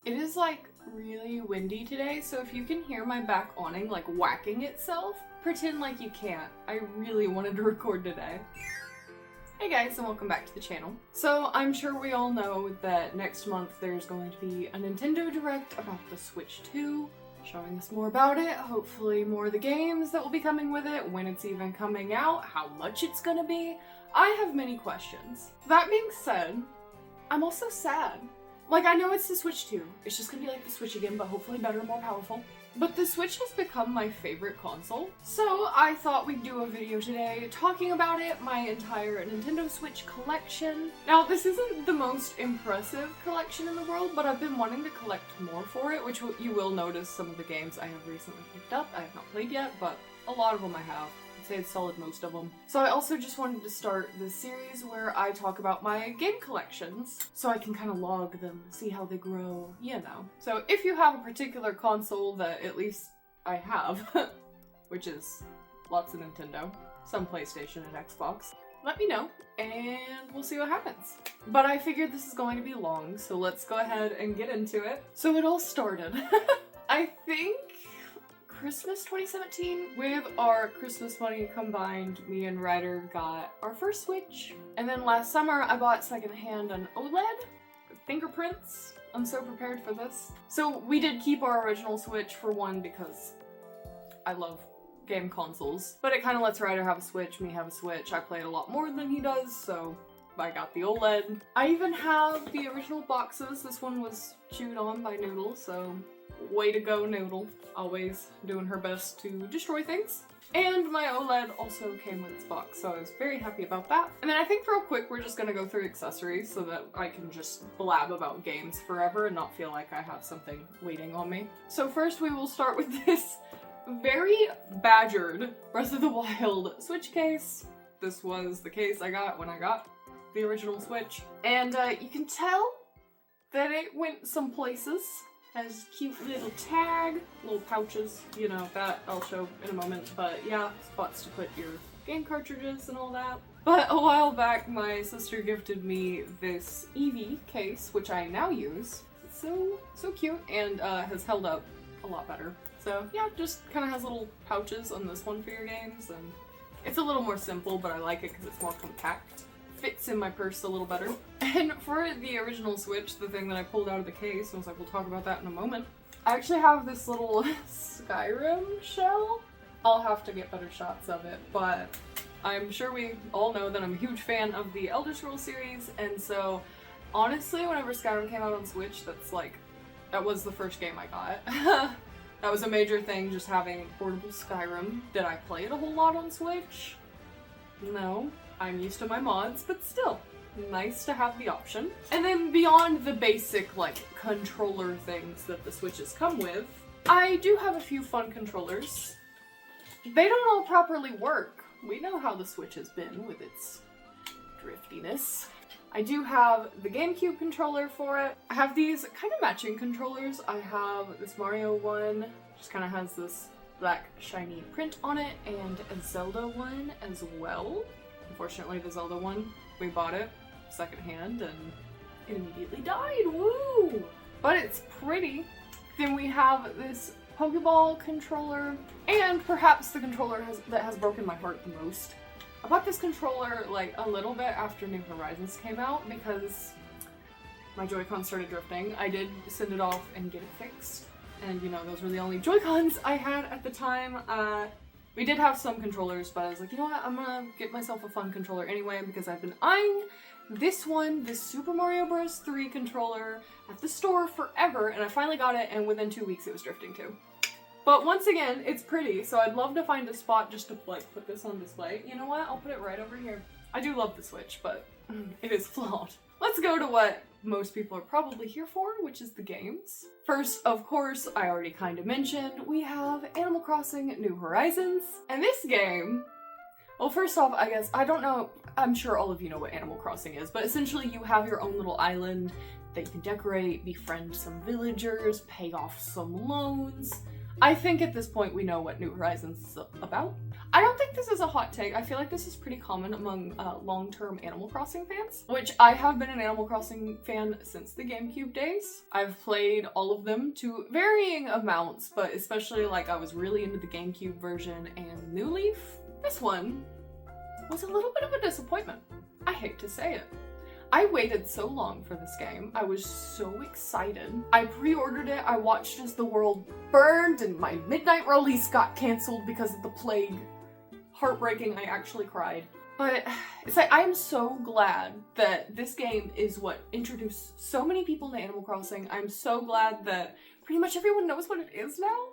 It is like really windy today, so if you can hear my back awning like whacking itself, pretend like you can't. I really wanted to record today. Hey guys, and welcome back to the channel. So I'm sure we all know that next month there's going to be a Nintendo Direct about the Switch 2, showing us more about it, hopefully more of the games that will be coming with it, when it's even coming out, how much it's gonna be. I have many questions. That being said, I'm also sad. Like, I know it's the Switch 2. It's just gonna be like the Switch again, but hopefully better and more powerful. But the Switch has become my favorite console, so I thought we'd do a video today talking about it, my entire Nintendo Switch collection. Now, this isn't the most impressive collection in the world, but I've been wanting to collect more for it, which you will notice some of the games I have recently picked up. I have not played yet, but a lot of them I have. I'd say it's solid most of them. So I also just wanted to start this series where I talk about my game collections, so I can kind of log them, see how they grow, you know. So if you have a particular console that at least I have, which is lots of Nintendo, some PlayStation and Xbox, let me know, and we'll see what happens. But I figured this is going to be long, so let's go ahead and get into it. So it all started, I think, Christmas 2017. With our Christmas money combined, me and Ryder got our first Switch. And then last summer, I bought secondhand an OLED with fingerprints. I'm so prepared for this. So we did keep our original Switch for one because I love game consoles. But it kind of lets Ryder have a Switch, me have a Switch. I play it a lot more than he does, so I got the OLED. I even have the original boxes. This one was chewed on by Noodle, so way to go, Noodle. Always doing her best to destroy things. And my OLED also came with its box, so I was very happy about that. And then I think real quick we're just gonna go through accessories so that I can just blab about games forever and not feel like I have something waiting on me. So first we will start with this very badgered Breath of the Wild Switch case. This was the case I got when I got the original Switch. And you can tell that it went some places. Has cute little tag, little pouches, you know, that I'll show in a moment, but yeah, spots to put your game cartridges and all that. But a while back, my sister gifted me this Eevee case, which I now use. It's so cute, and has held up a lot better. So yeah, just kind of has little pouches on this one for your games, and it's a little more simple, but I like it because it's more compact. Fits in my purse a little better. And for the original Switch, the thing that I pulled out of the case, I was like, we'll talk about that in a moment. I actually have this little Skyrim shell. I'll have to get better shots of it, but I'm sure we all know that I'm a huge fan of the Elder Scrolls series, and so honestly, whenever Skyrim came out on Switch, that was the first game I got. That was a major thing, just having portable Skyrim. Did I play it a whole lot on Switch? No. I'm used to my mods, but still, nice to have the option. And then beyond the basic, like, controller things that the Switches come with, I do have a few fun controllers. They don't all properly work. We know how the Switch has been with its driftiness. I do have the GameCube controller for it. I have these kind of matching controllers. I have this Mario one, just kind of has this black shiny print on it, and a Zelda one as well. Unfortunately, the Zelda one, we bought it secondhand and it immediately died, woo! But it's pretty. Then we have this Pokeball controller, and perhaps the controller that has broken my heart the most. I bought this controller like a little bit after New Horizons came out because my Joy-Con started drifting. I did send it off and get it fixed, and you know, those were the only Joy-Cons I had at the time. We did have some controllers, but I was like, you know what, I'm gonna get myself a fun controller anyway because I've been eyeing this one, this Super Mario Bros. 3 controller at the store forever, and I finally got it, and within 2 weeks it was drifting too. But once again, it's pretty, so I'd love to find a spot just to like put this on display. You know what, I'll put it right over here. I do love the Switch, but it is flawed. Let's go to what most people are probably here for, which is the games. First, of course, I already kind of mentioned, we have Animal Crossing New Horizons. And this game, well, first off, I guess, I don't know, I'm sure all of you know what Animal Crossing is, but essentially you have your own little island that you can decorate, befriend some villagers, pay off some loans. I think at this point we know what New Horizons is about. I don't think this is a hot take. I feel like this is pretty common among long-term Animal Crossing fans, which I have been an Animal Crossing fan since the GameCube days. I've played all of them to varying amounts, but especially like I was really into the GameCube version and New Leaf. This one was a little bit of a disappointment. I hate to say it. I waited so long for this game. I was so excited. I pre-ordered it. I watched as the world burned and my midnight release got canceled because of the plague. Heartbreaking, I actually cried. But it's like, I'm so glad that this game is what introduced so many people to Animal Crossing. I'm so glad that pretty much everyone knows what it is now.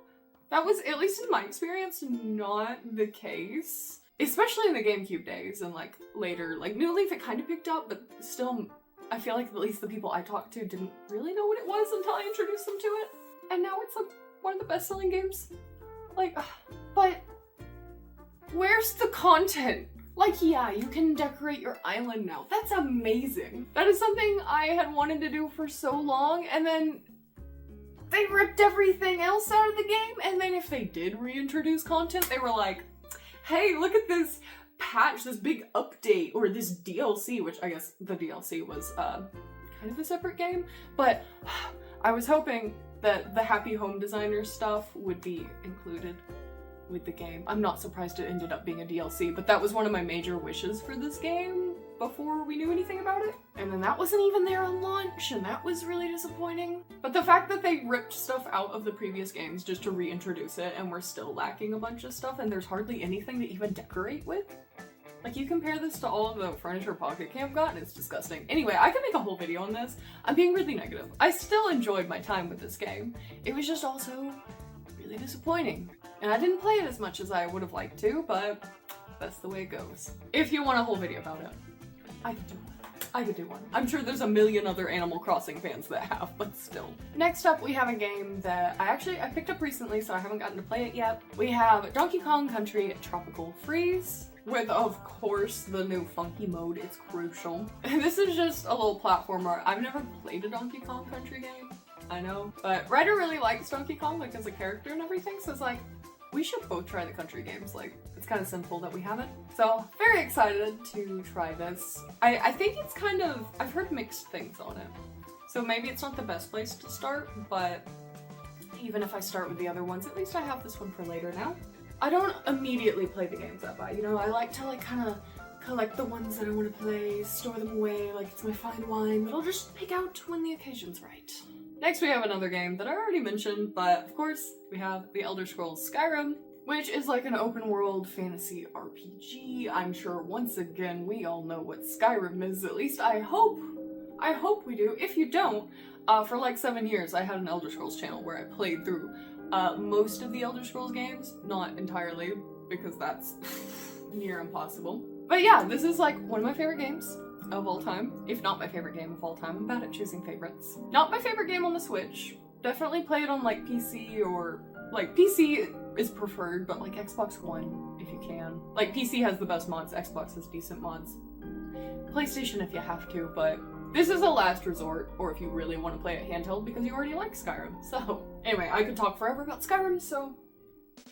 That was, at least in my experience, not the case. Especially in the GameCube days and like later, like New Leaf, it kind of picked up, but still, I feel like at least the people I talked to didn't really know what it was until I introduced them to it. And now it's like one of the best-selling games. Like, but where's the content? Like, yeah, you can decorate your island now. That's amazing. That is something I had wanted to do for so long, and then they ripped everything else out of the game, and then if they did reintroduce content, they were like, hey, look at this patch, this big update, or this DLC, which I guess the DLC was kind of a separate game, but I was hoping that the Happy Home Designer stuff would be included with the game. I'm not surprised it ended up being a DLC, but that was one of my major wishes for this game before we knew anything about it. And then that wasn't even there on launch, and that was really disappointing. But the fact that they ripped stuff out of the previous games just to reintroduce it, and we're still lacking a bunch of stuff, and there's hardly anything to even decorate with. Like, you compare this to all of the furniture Pocket Camp got, and it's disgusting. Anyway, I could make a whole video on this. I'm being really negative. I still enjoyed my time with this game. It was just also really disappointing. And I didn't play it as much as I would have liked to, but that's the way it goes. If you want a whole video about it, I could do one. I could do one. I'm sure there's a million other Animal Crossing fans that have, but still. Next up, we have a game that I picked up recently, so I haven't gotten to play it yet. We have Donkey Kong Country Tropical Freeze, with, of course, the new funky mode. It's crucial. This is just a little platformer. I've never played a Donkey Kong Country game, I know, but Ryder really likes Donkey Kong, like, as a character and everything, so it's like, we should both try the country games. Like, it's kind of simple that we haven't. So, very excited to try this. I think it's kind of, I've heard mixed things on it. So maybe it's not the best place to start, but even if I start with the other ones, at least I have this one for later now. I don't immediately play the games I buy, you know, I like to like kind of collect the ones that I want to play, store them away like it's my fine wine that I'll just pick out when the occasion's right. Next we have another game that I already mentioned, but of course we have The Elder Scrolls Skyrim, which is like an open world fantasy RPG. I'm sure once again we all know what Skyrim is, at least I hope we do. If you don't, for like 7 years I had an Elder Scrolls channel where I played through most of the Elder Scrolls games, not entirely, because that's near impossible. But yeah, this is like one of my favorite games of all time, if not my favorite game of all time. I'm bad at choosing favorites. Not my favorite game on the Switch. Definitely play it on like PC, or like PC is preferred, but like Xbox One if you can. Like PC has the best mods, Xbox has decent mods. PlayStation if you have to, but this is a last resort, or if you really want to play it handheld because you already like Skyrim. So anyway, I could talk forever about Skyrim, so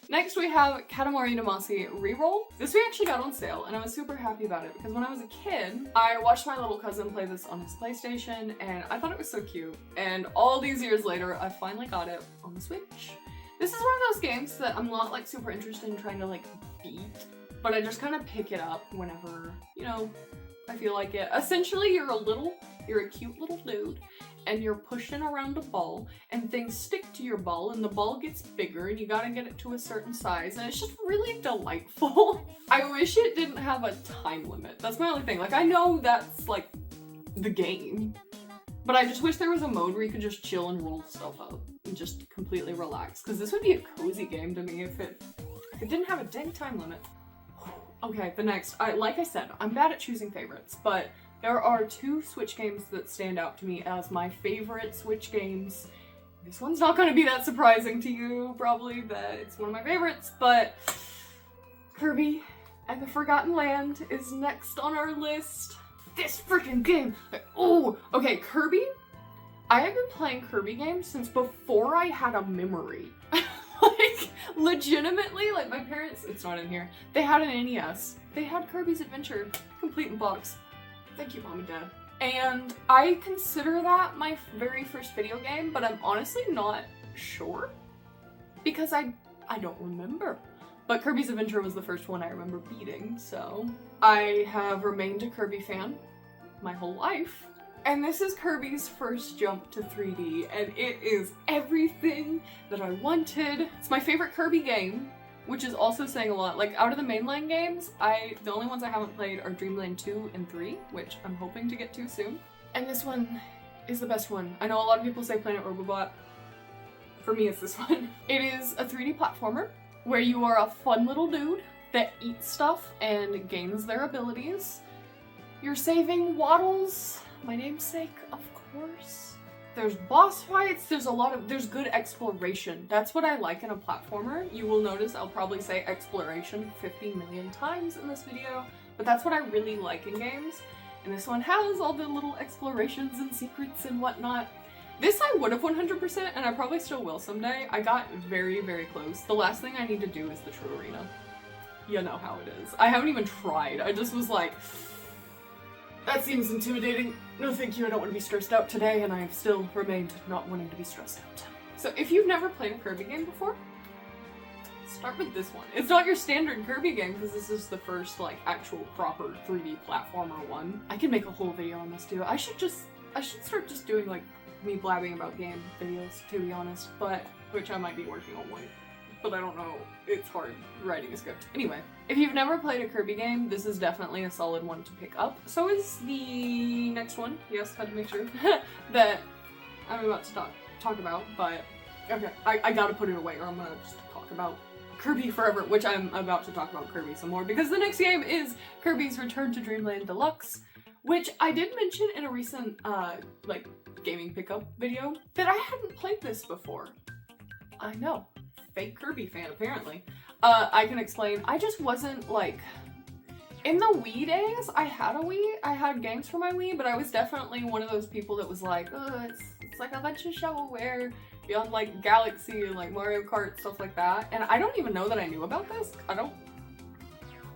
next we have Katamari and Reroll. This we actually got on sale, and I was super happy about it because when I was a kid, I watched my little cousin play this on his PlayStation, and I thought it was so cute. And all these years later, I finally got it on the Switch. This is one of those games that I'm not like super interested in trying to like beat, but I just kind of pick it up whenever, you know, I feel like it. Essentially, you're a cute little dude, and you're pushing around a ball, and things stick to your ball, and the ball gets bigger, and you gotta get it to a certain size, and it's just really delightful. I wish it didn't have a time limit. That's my only thing. Like, I know that's, like, the game, but I just wish there was a mode where you could just chill and roll stuff up and just completely relax, because this would be a cozy game to me if it didn't have a dang time limit. Okay, the next, like I said, I'm bad at choosing favorites, but there are 2 Switch games that stand out to me as my favorite Switch games. This one's not gonna be that surprising to you, probably, that it's one of my favorites, but Kirby and the Forgotten Land is next on our list. This freaking game! Oh, okay, Kirby? I have been playing Kirby games since before I had a memory. Like, Legitimately, like my parents, it's not in here, they had an NES. They had Kirby's Adventure complete in box. Thank you, Mom and Dad. And I consider that my very first video game, but I'm honestly not sure because I don't remember. But Kirby's Adventure was the first one I remember beating, so I have remained a Kirby fan my whole life. And this is Kirby's first jump to 3D, and it is everything that I wanted. It's my favorite Kirby game, which is also saying a lot. Like, out of the mainline games, the only ones I haven't played are Dreamland 2 and 3, which I'm hoping to get to soon. And this one is the best one. I know a lot of people say Planet Robobot. For me, it's this one. It is a 3D platformer where you are a fun little dude that eats stuff and gains their abilities. You're saving Waddles, my namesake, of course. There's boss fights, there's good exploration. That's what I like in a platformer. You will notice I'll probably say exploration 50 million times in this video, but that's what I really like in games. And this one has all the little explorations and secrets and whatnot. This I would have 100%, and I probably still will someday. I got very, very close. The last thing I need to do is the True Arena. You know how it is. I haven't even tried. I just was like, that seems intimidating. No thank you, I don't want to be stressed out today, and I have still remained not wanting to be stressed out. So if you've never played a Kirby game before, start with this one. It's not your standard Kirby game because this is the first like actual proper 3D platformer one. I can make a whole video on this too. I should start just doing like me blabbing about game videos, to be honest, but which I might be working on one. But I don't know, it's hard writing a script. Anyway, if you've never played a Kirby game, this is definitely a solid one to pick up. So is the next one, yes, had to make sure, that I'm about to talk about, but okay, I gotta put it away or I'm gonna just talk about Kirby forever, which I'm about to talk about Kirby some more because the next game is Kirby's Return to Dreamland Deluxe, which I did mention in a recent, like, gaming pickup video that I hadn't played this before. I know. Fake Kirby fan, apparently. I can explain. I just wasn't, like... In the Wii days, I had a Wii. I had games for my Wii, but I was definitely one of those people that was like, oh, it's like a bunch of shovelware beyond, like, Galaxy and, like, Mario Kart, stuff like that. And I don't even know that I knew about this.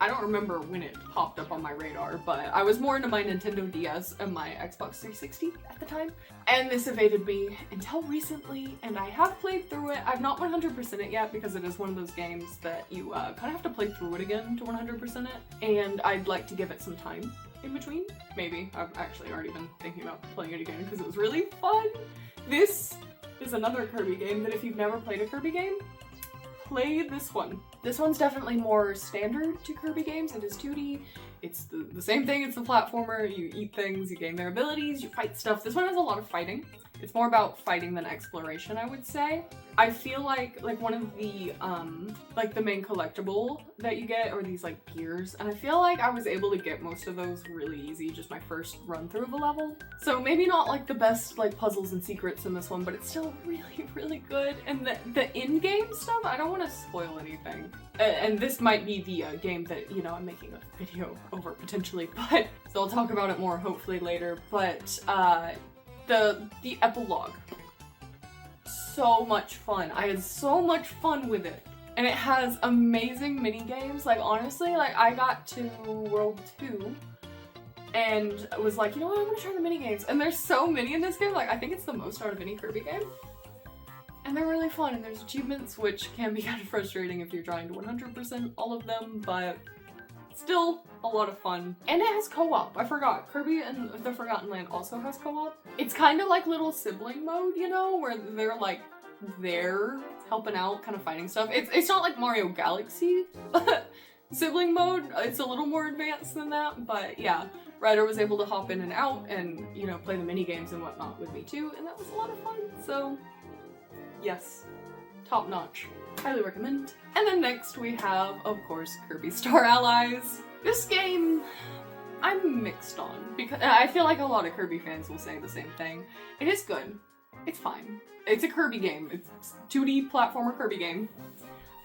I don't remember when it popped up on my radar, but I was more into my Nintendo DS and my Xbox 360 at the time. And this evaded me until recently, and I have played through it. I've not 100% it yet because it is one of those games that you kind of have to play through it again to 100% it, and I'd like to give it some time in between. Maybe. I've actually already been thinking about playing it again because it was really fun. This is another Kirby game that if you've never played a Kirby game, play this one. This one's definitely more standard to Kirby games. It is 2D. It's the same thing. It's the platformer. You eat things, you gain their abilities, you fight stuff. This one has a lot of fighting. It's more about fighting than exploration, I would say. I feel like one of the, like the main collectible that you get are these like gears, and I feel like I was able to get most of those really easy, just my first run through of a level. So maybe not like the best like puzzles and secrets in this one, but it's still really, really good. And the in-game stuff, I don't want to spoil anything. And this might be the game that, you know, I'm making a video over potentially, but so I'll talk about it more hopefully later. But the epilogue, so much fun. I had so much fun with it. And it has amazing mini games. Like honestly, like I got to World 2 and was like, you know what, I'm gonna try the mini games. And there's so many in this game. Like I think it's the most out of any Kirby game. And they're really fun, and there's achievements, which can be kind of frustrating if you're trying to 100% all of them, but still a lot of fun. And it has co-op. I forgot. Kirby and the Forgotten Land also has co-op. It's kind of like little sibling mode, you know, where they're like there helping out, kind of fighting stuff. It's not like Mario Galaxy sibling mode. It's a little more advanced than that, but yeah. Ryder was able to hop in and out and, you know, play the mini games and whatnot with me too, and that was a lot of fun. So yes, top notch. Highly recommend. And then next we have, of course, Kirby Star Allies. This game, I'm mixed on because I feel like a lot of Kirby fans will say the same thing. It is good. It's fine. It's a Kirby game. It's a 2D platformer Kirby game.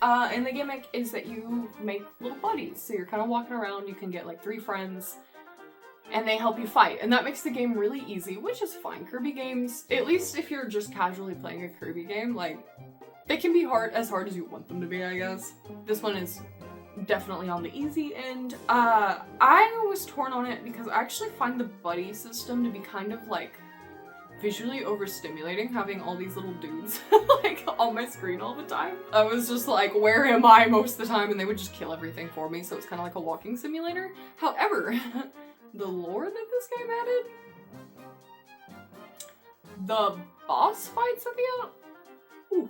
And the gimmick is that you make little buddies. So you're kind of walking around, you can get like 3 friends, and they help you fight. And that makes the game really easy, which is fine. Kirby games, at least if you're just casually playing a Kirby game, like, They can be as hard as you want them to be, I guess. This one is definitely on the easy end. I was torn on it because I actually find the buddy system to be kind of like visually overstimulating, having all these little dudes like on my screen all the time. I was just like, where am I most of the time? And they would just kill everything for me, so it's kind of like a walking simulator. However, the lore that this game added, the boss fights at the end,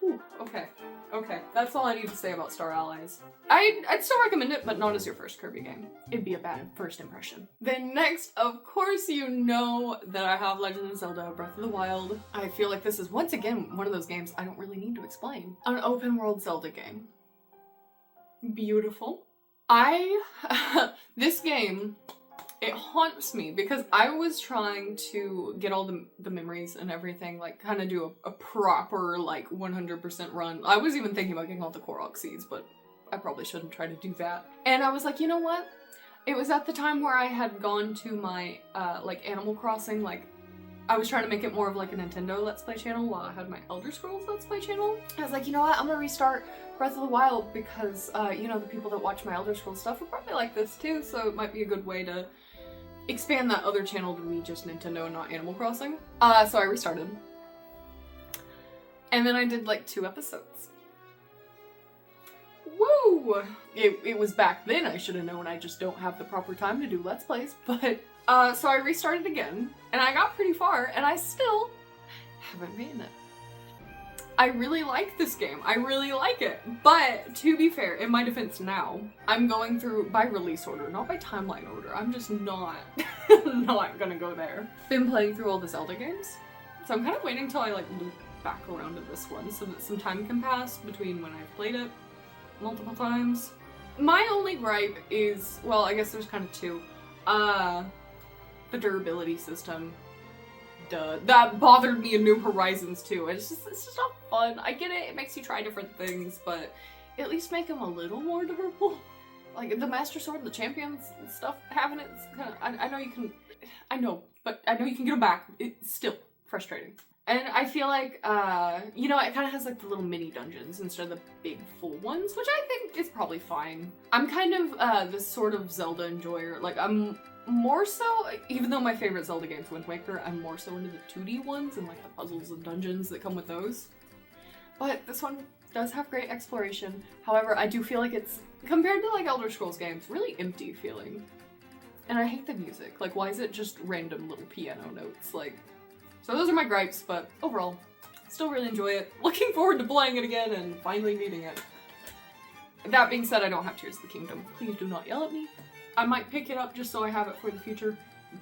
ooh, okay. Okay, that's all I need to say about Star Allies. I'd still recommend it, but not as your first Kirby game. It'd be a bad first impression. Then next, of course, you know that I have Legend of Zelda Breath of the Wild. I feel like this is, once again, one of those games I don't really need to explain. An open world Zelda game. Beautiful. This game, it haunts me because I was trying to get all the memories and everything, like kind of do a proper like 100% run. I was even thinking about getting all the Korok seeds, but I probably shouldn't try to do that. And I was like, you know what? It was at the time where I had gone to my like Animal Crossing, like I was trying to make it more of like a Nintendo Let's Play channel while I had my Elder Scrolls Let's Play channel. I was like, you know what? I'm gonna restart Breath of the Wild because you know, the people that watch my Elder Scrolls stuff would probably like this too, so it might be a good way to expand that other channel to be just Nintendo and not Animal Crossing. So I restarted. And then I did like 2 episodes. Woo! It was back then, I should have known. I just don't have the proper time to do Let's Plays. But, so I restarted again, and I got pretty far, and I still haven't beaten it. I really like this game. I really like it. But, to be fair, in my defense now, I'm going through by release order, not by timeline order. I'm just not, not gonna go there. Been playing through all the Zelda games, so I'm kind of waiting till I like loop back around to this one so that some time can pass between when I've played it multiple times. My only gripe is, well, I guess there's kind of 2. The durability system. Duh. That bothered me in New Horizons too. It's just not fun. I get it, it makes you try different things, but at least make them a little more durable. Like the Master Sword and the Champions and stuff, having it, it's kind of, I know you can, I know you can get them back. It's still frustrating. And I feel like, you know, it kind of has like the little mini dungeons instead of the big full ones, which I think is probably fine. I'm kind of this sort of Zelda enjoyer. Like, I'm more so, even though my favorite Zelda game is Wind Waker, I'm more so into the 2D ones and like the puzzles and dungeons that come with those. But this one does have great exploration. However, I do feel like it's, compared to like Elder Scrolls games, really empty feeling. And I hate the music. Like, why is it just random little piano notes? Like, so those are my gripes, but overall, still really enjoy it. Looking forward to playing it again and finally beating it. That being said, I don't have Tears of the Kingdom. Please do not yell at me. I might pick it up just so I have it for the future,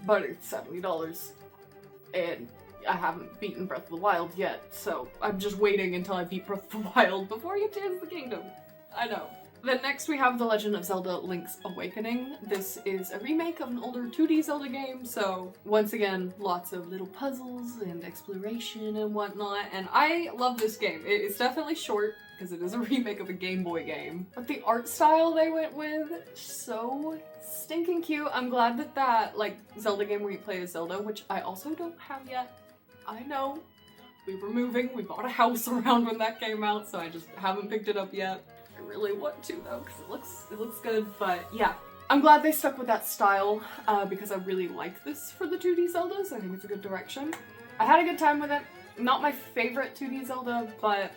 but it's $70. And I haven't beaten Breath of the Wild yet, so I'm just waiting until I beat Breath of the Wild before I get Tears of the Kingdom. I know. Then next we have The Legend of Zelda Link's Awakening. This is a remake of an older 2D Zelda game, so once again, lots of little puzzles and exploration and whatnot, and I love this game. It's definitely short, because it is a remake of a Game Boy game. But the art style they went with, so stinking cute. I'm glad that that, like, Zelda game where you play as Zelda, which I also don't have yet. I know. We were moving, we bought a house around when that came out, so I just haven't picked it up yet. I really want to though, because it looks good, but yeah. I'm glad they stuck with that style, because I really like this for the 2D Zeldas. I think it's a good direction. I had a good time with it. Not my favorite 2D Zelda, but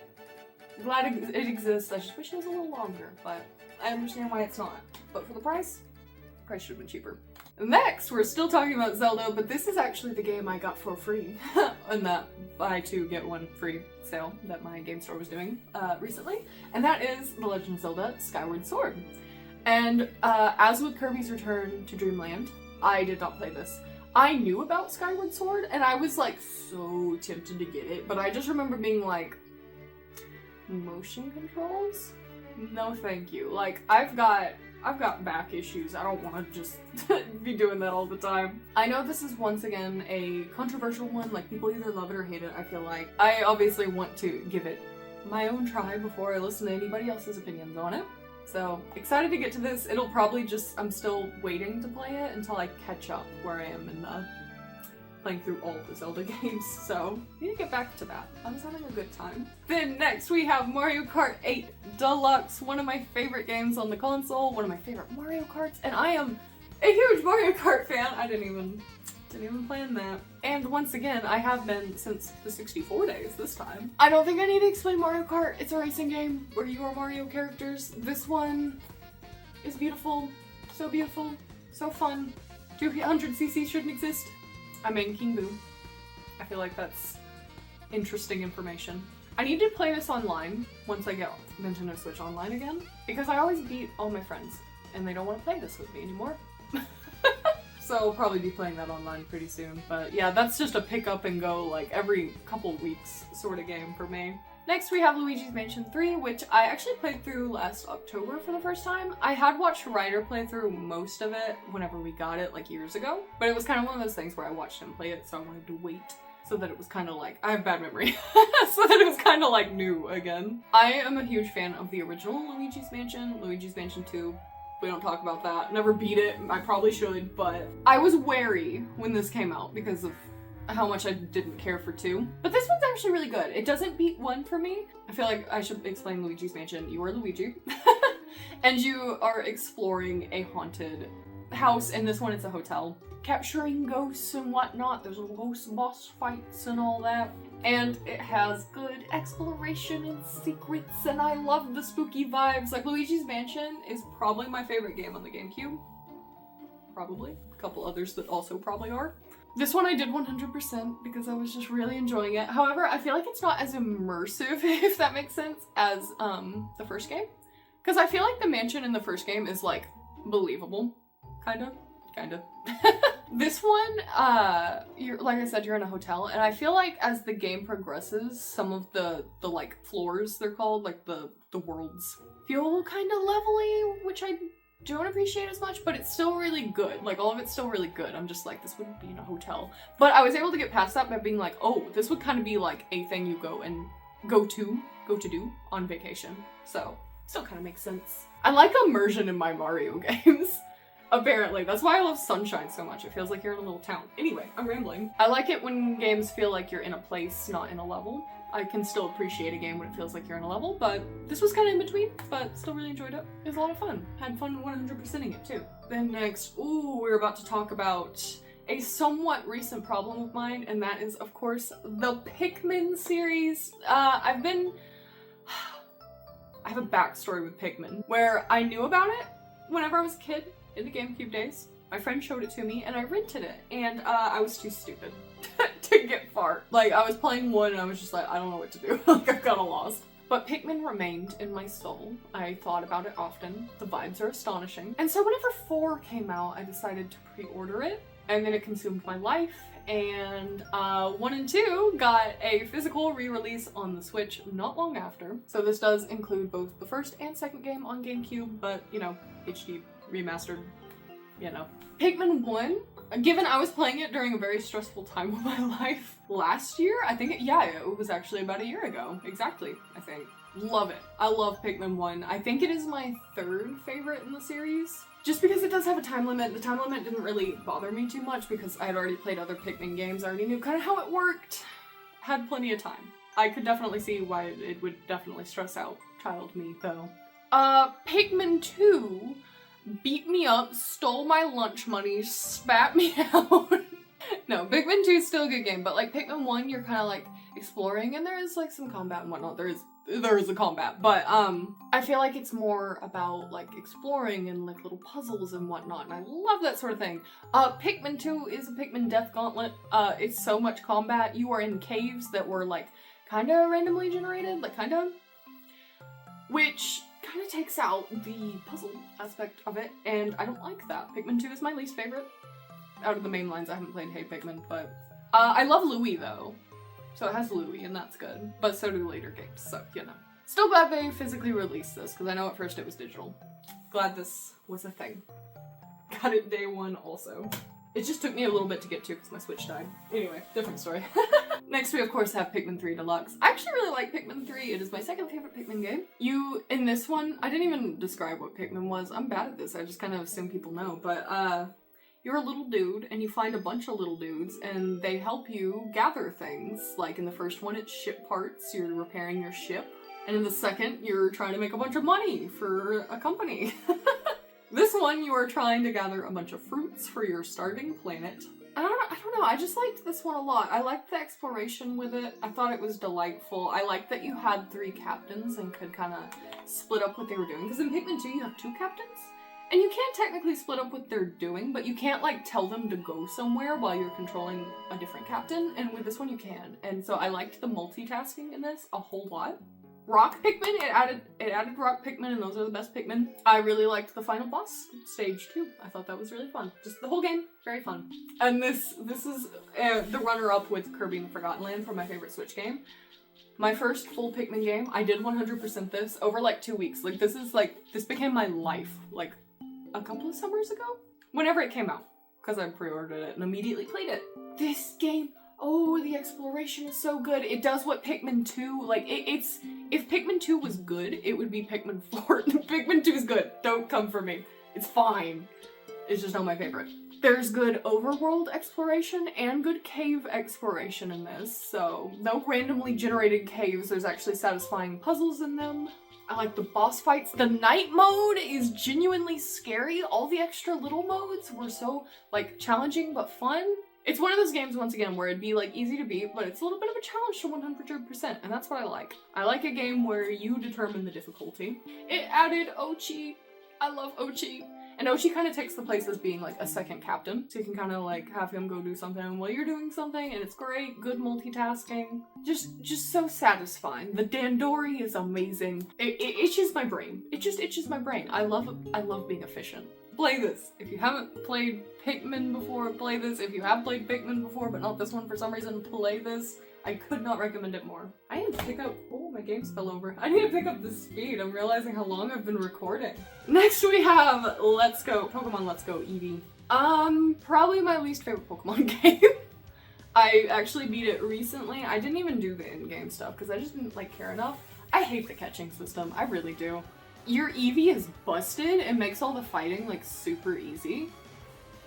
glad it exists. I just wish it was a little longer, but I understand why it's not. But for the price should have been cheaper. Next, we're still talking about Zelda, but this is actually the game I got for free in that buy 2 get 1 free sale that my game store was doing recently, and that is The Legend of Zelda Skyward Sword. And as with Kirby's Return to Dreamland, I did not play this. I knew about Skyward Sword, and I was like so tempted to get it, but I just remember being like, motion controls? No thank you. Like, I've got back issues. I don't want to just be doing that all the time. I know this is once again a controversial one, like people either love it or hate it, I feel like. I obviously want to give it my own try before I listen to anybody else's opinions on it. So, excited to get to this. It'll probably just, I'm still waiting to play it until I catch up where I am in playing through all of the Zelda games, so we need to get back to that. I was having a good time. Then next we have Mario Kart 8 Deluxe, one of my favorite games on the console, one of my favorite Mario Karts, and I am a huge Mario Kart fan. I didn't even plan that. And once again, I have been since the 64 days this time. I don't think I need to explain Mario Kart. It's a racing game where you are Mario characters. This one is beautiful, so fun. 200cc shouldn't exist. I'm in King Boo. I feel like that's interesting information. I need to play this online once I get Nintendo Switch Online again, because I always beat all my friends and they don't want to play this with me anymore. So I'll probably be playing that online pretty soon. But yeah, that's just a pick up and go like every couple weeks sort of game for me. Next we have Luigi's Mansion 3, which I actually played through last October for the first time. I had watched Ryder play through most of it whenever we got it like years ago, but it was kind of one of those things where I watched him play it, so I wanted to wait so that it was kind of like, I have bad memory, so that it was kind of like new again. I am a huge fan of the original Luigi's Mansion 2. We don't talk about that. Never beat it. I probably should, but I was wary when this came out because of how much I didn't care for 2. But this one's actually really good. It doesn't beat 1 for me. I feel like I should explain Luigi's Mansion. You are Luigi. And you are exploring a haunted house. In this one, it's a hotel. Capturing ghosts and whatnot. There's ghost boss fights and all that. And it has good exploration and secrets, and I love the spooky vibes. Like, Luigi's Mansion is probably my favorite game on the GameCube. Probably. A couple others that also probably are. This one I did 100% because I was just really enjoying it. However, I feel like it's not as immersive, if that makes sense, as the first game. Because I feel like the mansion in the first game is, like, believable. Kinda. This one, you're, like I said, you're in a hotel, and I feel like as the game progresses, some of the like floors, they're called, like the worlds, feel kind of levelly, which I don't appreciate as much, but it's still really good. Like, all of it's still really good. I'm just like, this wouldn't be in a hotel. But I was able to get past that by being like, oh, this would kind of be like a thing you go to do on vacation. So, still kind of makes sense. I like immersion in my Mario games. Apparently. That's why I love Sunshine so much. It feels like you're in a little town. Anyway, I'm rambling. I like it when games feel like you're in a place, not in a level. I can still appreciate a game when it feels like you're in a level, but this was kind of in between, but still really enjoyed it. It was a lot of fun. Had fun 100%ing it too. Then next, we're about to talk about a somewhat recent problem of mine, and that is, of course, the Pikmin series. I have a backstory with Pikmin, where I knew about it whenever I was a kid. In the GameCube days. My friend showed it to me and I rented it, and I was too stupid to get far. Like, I was playing 1 and I was just like, I don't know what to do. Like, I'm kinda lost. But Pikmin remained in my soul. I thought about it often. The vibes are astonishing. And so whenever 4 came out, I decided to pre-order it, and then it consumed my life. And 1 and 2 got a physical re-release on the Switch not long after. So this does include both the first and second game on GameCube, but, you know, HD remastered, you know. Pikmin 1, given I was playing it during a very stressful time of my life last year, I think it was actually about a year ago. Exactly, I think. Love it. I love Pikmin 1. I think it is my 3rd favorite in the series. Just because it does have a time limit. The time limit didn't really bother me too much because I had already played other Pikmin games. I already knew kind of how it worked. Had plenty of time. I could definitely see why it would definitely stress out child me, though. Pikmin 2 beat me up, stole my lunch money, spat me out. No, Pikmin 2 is still a good game, but like Pikmin 1, you're kind of like exploring, and there is like some combat and whatnot. There is a combat, but I feel like it's more about like exploring and like little puzzles and whatnot, and I love that sort of thing. Pikmin 2 is a Pikmin Death Gauntlet. It's so much combat. You are in caves that were like kind of randomly generated, like which kind of takes out the puzzle aspect of it, and I don't like that. Pikmin 2 is my least favorite. Out of the main lines, I haven't played Hey Pikmin, but I love Louie though. So it has Louie, and that's good. But so do later games, so, you know. Still glad they physically released this, because I know at first it was digital. Glad this was a thing. Got it day 1 also. It just took me a little bit to get to because my Switch died. Anyway, different story. Next we of course have Pikmin 3 Deluxe. I actually really like Pikmin 3. It is my 2nd favorite Pikmin game. In this one, I didn't even describe what Pikmin was. I'm bad at this. I just kind of assume people know. But you're a little dude and you find a bunch of little dudes and they help you gather things. Like in the first one, it's ship parts, you're repairing your ship. And in the second, you're trying to make a bunch of money for a company. This one, you are trying to gather a bunch of fruits for your starting planet. I don't know, I just liked this one a lot. I liked the exploration with it. I thought it was delightful. I liked that you had 3 captains and could kind of split up what they were doing. Because in Pikmin 2, you have 2 captains. And you can't technically split up what they're doing, but you can't like tell them to go somewhere while you're controlling a different captain. And with this one, you can. And so I liked the multitasking in this a whole lot. Rock Pikmin, it added rock Pikmin, and those are the best Pikmin. I really liked the final boss stage too. I thought that was really fun. Just the whole game, very fun. And this is the runner-up with Kirby and the Forgotten Land for my favorite Switch game. My first full Pikmin game, I did 100% this over like 2 weeks. Like this became my life like a couple of summers ago, whenever it came out, because I pre-ordered it and immediately played it. This game, oh, the exploration is so good. It does what Pikmin 2, like, it's, if Pikmin 2 was good, it would be Pikmin 4. Pikmin 2 is good. Don't come for me. It's fine. It's just not my favorite. There's good overworld exploration and good cave exploration in this, so no randomly generated caves. There's actually satisfying puzzles in them. I like the boss fights. The night mode is genuinely scary. All the extra little modes were so, like, challenging but fun. It's one of those games, once again, where it'd be, like, easy to beat, but it's a little bit of a challenge to 100%, and that's what I like. I like a game where you determine the difficulty. It added Ochi. I love Ochi. And Ochi kind of takes the place as being, like, a second captain, so you can kind of, like, have him go do something while you're doing something, and it's great. Good multitasking. Just so satisfying. The Dandori is amazing. It itches my brain. It just itches my brain. I love being efficient. Play this. If you haven't played Pikmin before, play this. If you have played Pikmin before, but not this one for some reason, play this. I could not recommend it more. I need to pick up, oh, my games fell over. I need to pick up the speed. I'm realizing how long I've been recording. Next we have Let's Go, Pokemon Let's Go Eevee. Probably my least favorite Pokemon game. I actually beat it recently. I didn't even do the in-game stuff because I just didn't like care enough. I hate the catching system, I really do. Your Eevee is busted and makes all the fighting like super easy.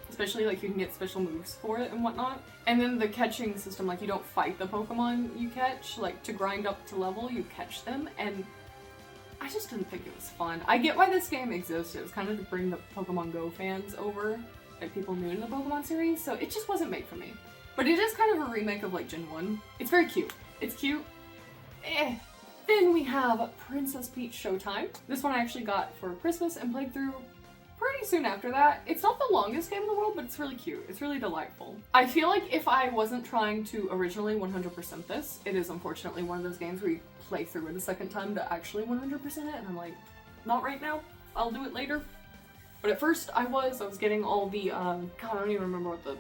Especially like you can get special moves for it and whatnot. And then the catching system, like you don't fight the Pokemon you catch, like to grind up to level, you catch them, and I just didn't think it was fun. I get why this game exists. It was kind of to bring the Pokemon Go fans over, like people new to the Pokemon series, so it just wasn't made for me. But it is kind of a remake of like Gen 1. It's very cute. It's cute. Then we have Princess Peach Showtime. This one I actually got for Christmas and played through pretty soon after that. It's not the longest game in the world, but it's really cute. It's really delightful. I feel like if I wasn't trying to originally 100% this, it is unfortunately one of those games where you play through it a second time to actually 100% it, and I'm like, not right now. I'll do it later. But at first I was getting all the, God, I don't even remember what the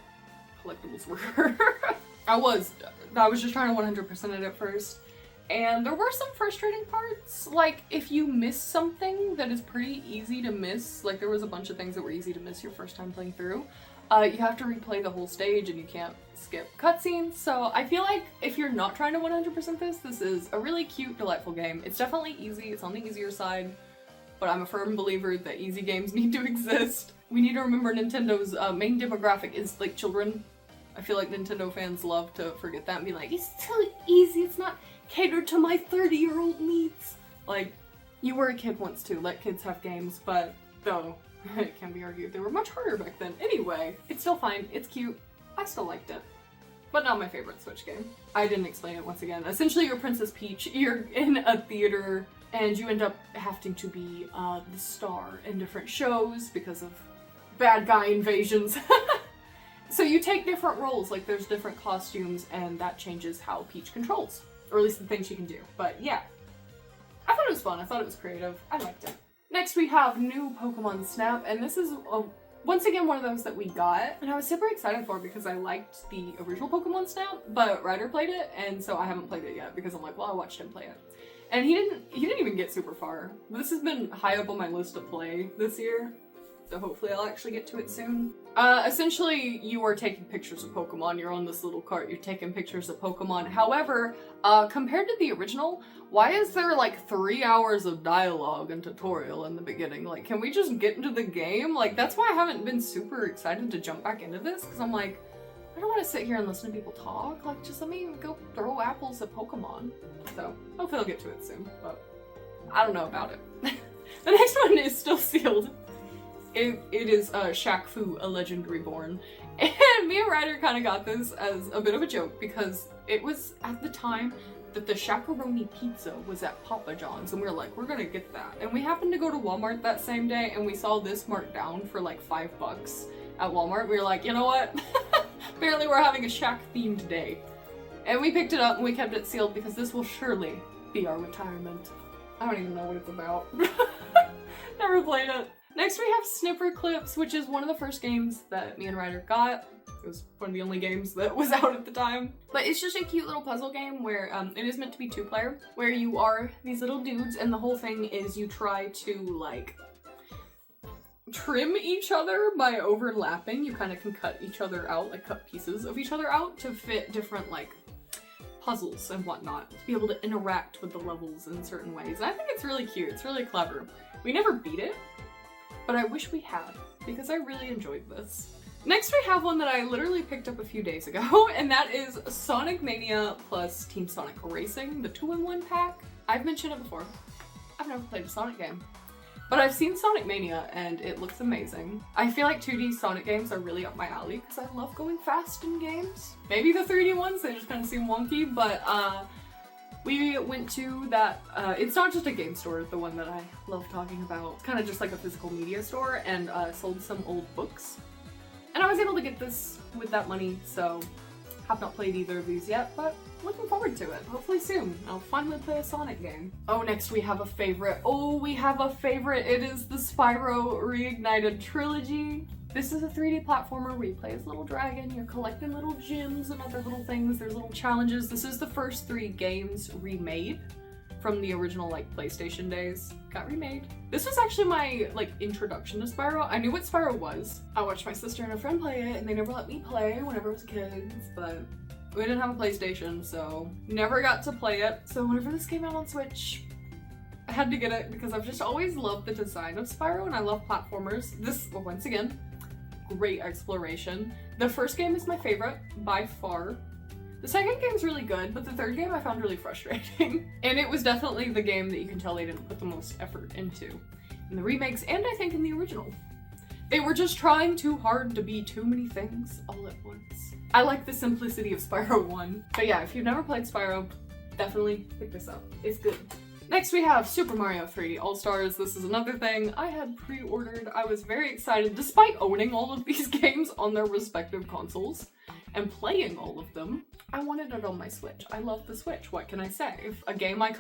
collectibles were. I was just trying to 100% it at first. And there were some frustrating parts, like if you miss something that is pretty easy to miss, like there was a bunch of things that were easy to miss your first time playing through, you have to replay the whole stage and you can't skip cutscenes. So I feel like if you're not trying to 100% this is a really cute, delightful game. It's definitely easy, it's on the easier side, but I'm a firm believer that easy games need to exist. We need to remember Nintendo's main demographic is like children. I feel like Nintendo fans love to forget that and be like, it's too easy, it's not catered to my 30-year-old needs. Like, you were a kid once too, let kids have games, but though, it can be argued they were much harder back then. Anyway, it's still fine, it's cute, I still liked it. But not my favorite Switch game. I didn't explain it once again. Essentially, you're Princess Peach, you're in a theater, and you end up having to be the star in different shows because of bad guy invasions. So you take different roles, like there's different costumes, and that changes how Peach controls. Or at least the things she can do. But yeah, I thought it was fun. I thought it was creative. I liked it. Next we have new Pokemon Snap, and this is once again one of those that we got, and I was super excited for because I liked the original Pokemon Snap, but Ryder played it, and so I haven't played it yet because I'm like, well, I watched him play it. And he didn't even get super far. This has been high up on my list to play this year. so hopefully I'll actually get to it soon. Essentially, you are taking pictures of Pokemon. You're on this little cart, you're taking pictures of Pokemon. However, compared to the original, why is there like 3 hours of dialogue and tutorial in the beginning? Like, can we just get into the game? Like, that's why I haven't been super excited to jump back into this, because I'm like, I don't want to sit here and listen to people talk. Like, just let me go throw apples at Pokemon. So, hopefully I'll get to it soon, but I don't know about it. The next one is still sealed. It is Shaq Fu, A Legend Reborn. And me and Ryder kind of got this as a bit of a joke because it was at the time that the Shakaroni pizza was at Papa John's, and we were like, we're gonna get that. And we happened to go to Walmart that same day and we saw this marked down for like $5 at Walmart. We were like, you know what? Apparently we're having a Shaq themed day. And we picked it up and we kept it sealed because this will surely be our retirement. I don't even know what it's about. Never played it. Next we have Snipper Clips, which is one of the first games that me and Ryder got. It was one of the only games that was out at the time. But it's just a cute little puzzle game where it is meant to be 2-player, where you are these little dudes and the whole thing is you try to like trim each other by overlapping. You kind of can cut each other out, like cut pieces of each other out to fit different like puzzles and whatnot, to be able to interact with the levels in certain ways. And I think it's really cute, it's really clever. We never beat it, but I wish we had, because I really enjoyed this. Next we have one that I literally picked up a few days ago, and that is Sonic Mania plus Team Sonic Racing, the 2-in-1 pack. I've mentioned it before. I've never played a Sonic game, but I've seen Sonic Mania and it looks amazing. I feel like 2D Sonic games are really up my alley because I love going fast in games. Maybe the 3D ones, they just kind of seem wonky, but we went to that, it's not just a game store, the one that I love talking about. It's kind of just like a physical media store, and sold some old books. And I was able to get this with that money, so have not played either of these yet, but looking forward to it. Hopefully soon I'll finally play a Sonic game. Oh, next we have a favorite. Oh, we have a favorite. It is the Spyro Reignited Trilogy. This is a 3D platformer where you play as a little dragon, you're collecting little gems and other little things, there's little challenges. This is the first 3 games remade from the original like PlayStation days. Got remade. This was actually my like introduction to Spyro. I knew what Spyro was. I watched my sister and a friend play it and they never let me play whenever I was kids, but we didn't have a PlayStation, so never got to play it. So whenever this came out on Switch, I had to get it because I've just always loved the design of Spyro and I love platformers. This, once again, great exploration. The first game is my favorite by far. The second game's really good, but the third game I found really frustrating. And it was definitely the game that you can tell they didn't put the most effort into in the remakes, and I think in the original. They were just trying too hard to be too many things all at once. I like the simplicity of Spyro 1. But yeah, if you've never played Spyro, definitely pick this up. It's good. Next we have Super Mario 3D All-Stars. This is another thing I had pre-ordered. I was very excited, despite owning all of these games on their respective consoles and playing all of them. I wanted it on my Switch. I love the Switch, what can I say? If a game I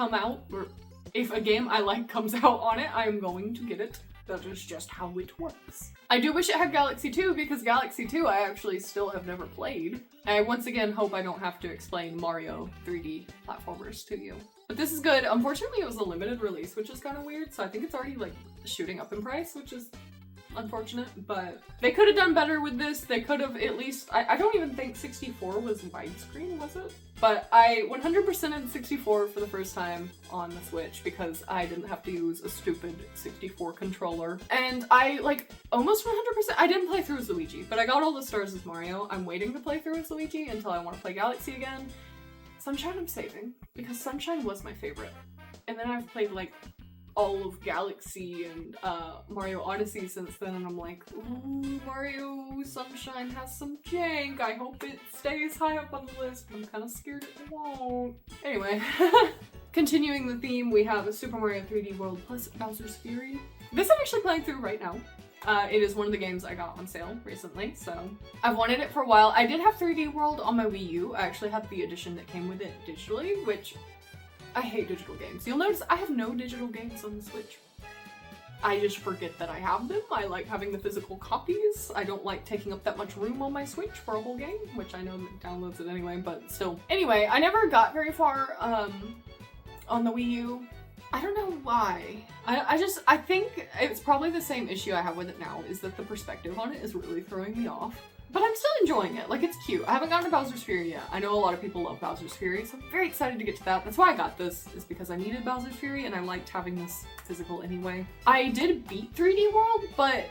like comes out on it, I am going to get it. That is just how it works. I do wish it had Galaxy 2 because Galaxy 2 I actually still have never played. I once again hope I don't have to explain Mario 3D platformers to you. But this is good. Unfortunately it was a limited release, which is kind of weird, so I think it's already like shooting up in price, which is unfortunate, but they could have done better with this. They could have at least, I don't even think 64 was widescreen, was it? But I 100%ed 64 for the first time on the Switch because I didn't have to use a stupid 64 controller. And I like almost 100%, I didn't play through as Luigi, but I got all the stars as Mario. I'm waiting to play through as Luigi until I want to play Galaxy again. Sunshine I'm saving because Sunshine was my favorite. And then I've played like all of Galaxy and Mario Odyssey since then, and I'm like, ooh, Mario Sunshine has some jank. I hope it stays high up on the list, but I'm kind of scared it won't. Anyway, continuing the theme, we have a Super Mario 3D World plus Bowser's Fury. This I'm actually playing through right now. It is one of the games I got on sale recently, so I've wanted it for a while. I did have 3D World on my Wii U. I actually had the edition that came with it digitally, which I hate digital games. You'll notice I have no digital games on the Switch. I just forget that I have them. I like having the physical copies. I don't like taking up that much room on my Switch for a whole game, which I know that downloads it anyway, but still. Anyway, I never got very far on the Wii U. I don't know why. I think it's probably the same issue I have with it now, is that the perspective on it is really throwing me off. But I'm still enjoying it. Like, it's cute. I haven't gotten to Bowser's Fury yet. I know a lot of people love Bowser's Fury, so I'm very excited to get to that. That's why I got this, is because I needed Bowser's Fury and I liked having this physical anyway. I did beat 3D World, but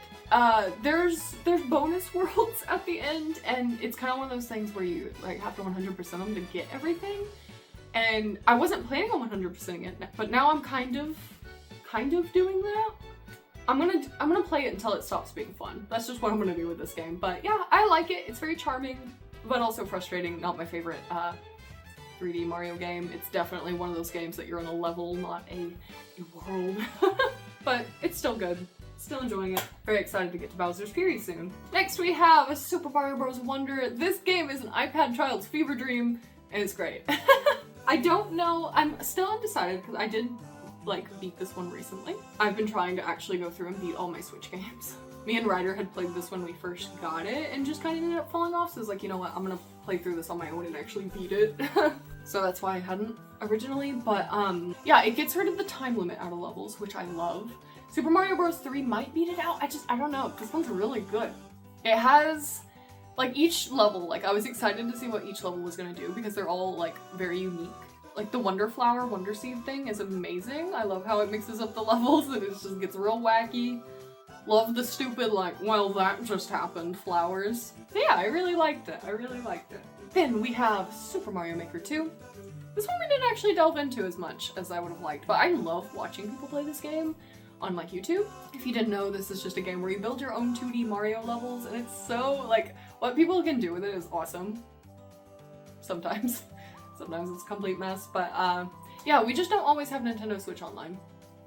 there's bonus worlds at the end, and it's kind of one of those things where you like have to 100% them to get everything. And I wasn't planning on 100%ing it, but now I'm kind of doing that. I'm gonna play it until it stops being fun. That's just what I'm gonna do with this game. But yeah, I like it. It's very charming, but also frustrating. Not my favorite 3D Mario game. It's definitely one of those games that you're on a level, not a world. But it's still good. Still enjoying it. Very excited to get to Bowser's Fury soon. Next we have a Super Mario Bros. Wonder. This game is an iPad child's fever dream, and it's great. I don't know. I'm still undecided because I did like beat this one recently. I've been trying to actually go through and beat all my Switch games. Me and Ryder had played this when we first got it and just kind of ended up falling off, so I was like, you know what, I'm gonna play through this on my own and actually beat it. So that's why I hadn't originally, but yeah, it gets rid of the time limit out of levels, which I love. Super Mario Bros. 3 might beat it out. I don't know. This one's really good. It has, like, each level, like, I was excited to see what each level was gonna do because they're all, like, very unique. Like, the Wonder Flower, Wonder Seed thing is amazing. I love how it mixes up the levels and it just gets real wacky. Love the stupid, like, well, that just happened flowers. So yeah, I really liked it. I really liked it. Then we have Super Mario Maker 2. This one we didn't actually delve into as much as I would have liked, but I love watching people play this game on, like, YouTube. If you didn't know, this is just a game where you build your own 2D Mario levels, and it's so, like, what people can do with it is awesome. Sometimes. Sometimes it's a complete mess, but yeah, we just don't always have Nintendo Switch Online,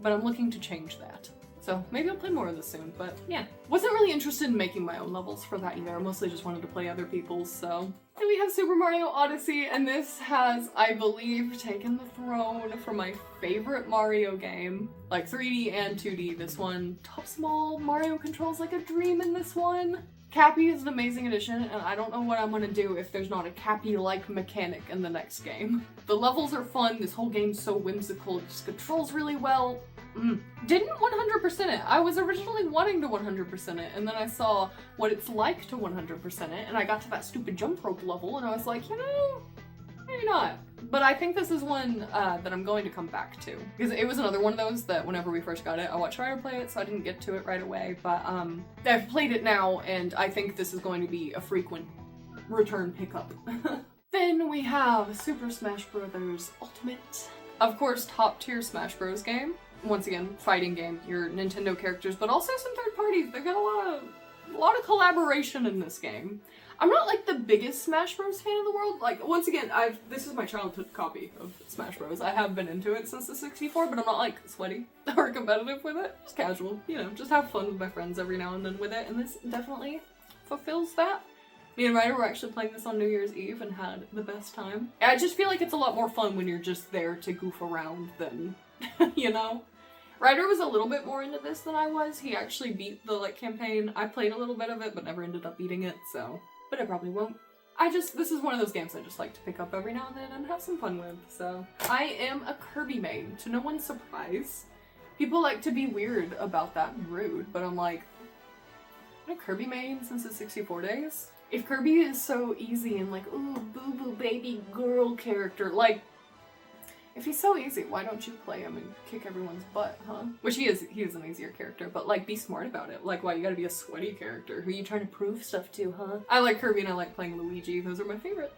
but I'm looking to change that. So maybe I'll play more of this soon, but yeah. Wasn't really interested in making my own levels for that either. I mostly just wanted to play other people's, so. Then we have Super Mario Odyssey, and this has, I believe, taken the throne for my favorite Mario game. Like 3D and 2D, this one. Top small, Mario controls like a dream in this one. Cappy is an amazing addition, and I don't know what I'm gonna do if there's not a Cappy-like mechanic in the next game. The levels are fun, this whole game's so whimsical, it just controls really well. Didn't 100% it. I was originally wanting to 100% it, and then I saw what it's like to 100% it, and I got to that stupid jump rope level, and I was like, you know, maybe not. But I think this is one that I'm going to come back to. Because it was another one of those that whenever we first got it, I watched Ryder play it, so I didn't get to it right away. But I've played it now, and I think this is going to be a frequent return pickup. Then we have Super Smash Bros. Ultimate. Of course, top tier Smash Bros. Game. Once again, fighting game, your Nintendo characters, but also some third parties. They've got a lot of collaboration in this game. I'm not like the biggest Smash Bros. Fan in the world. Like, once again, this is my childhood copy of Smash Bros. I have been into it since the 64, but I'm not like sweaty or competitive with it. Just casual, you know, just have fun with my friends every now and then with it, and this definitely fulfills that. Me and Ryder were actually playing this on New Year's Eve and had the best time. I just feel like it's a lot more fun when you're just there to goof around than, you know? Ryder was a little bit more into this than I was. He actually beat the, like, campaign. I played a little bit of it, but never ended up beating it, so. But I probably won't. This is one of those games I just like to pick up every now and then and have some fun with, so. I am a Kirby main, to no one's surprise. People like to be weird about that and rude, but I'm like, I'm a Kirby main since the 64 days? If Kirby is so easy and like, ooh, boo-boo baby girl character, like, if he's so easy, why don't you play him and kick everyone's butt, huh? Which he is an easier character, but like, be smart about it. Like, why you gotta be a sweaty character? Who are you trying to prove stuff to, huh? I like Kirby and I like playing Luigi. Those are my favorites.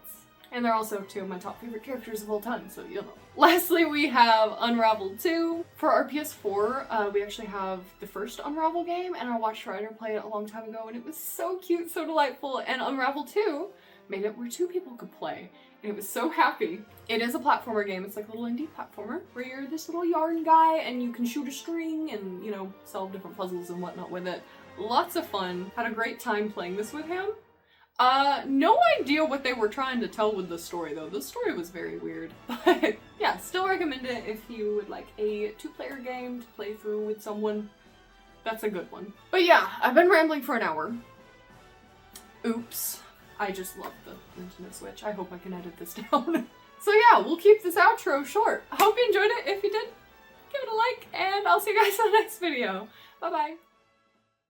And they're also two of my top favorite characters of all time, so you know. Lastly, we have Unravel 2. For our PS4, we actually have the first Unravel game, and I watched Ryder play it a long time ago, and it was so cute, so delightful. And Unravel 2 made it where 2 people could play. And it was so happy. It is a platformer game. It's like a little indie platformer where you're this little yarn guy and you can shoot a string and, you know, solve different puzzles and whatnot with it. Lots of fun. Had a great time playing this with him. No idea what they were trying to tell with the story though. The story was very weird, but yeah, still recommend it if you would like a 2-player game to play through with someone. That's a good one. But yeah, I've been rambling for an hour. Oops. I just love the Nintendo Switch. I hope I can edit this down. So yeah, we'll keep this outro short. I hope you enjoyed it. If you did, give it a like. I'll see you guys in the next video. Bye bye.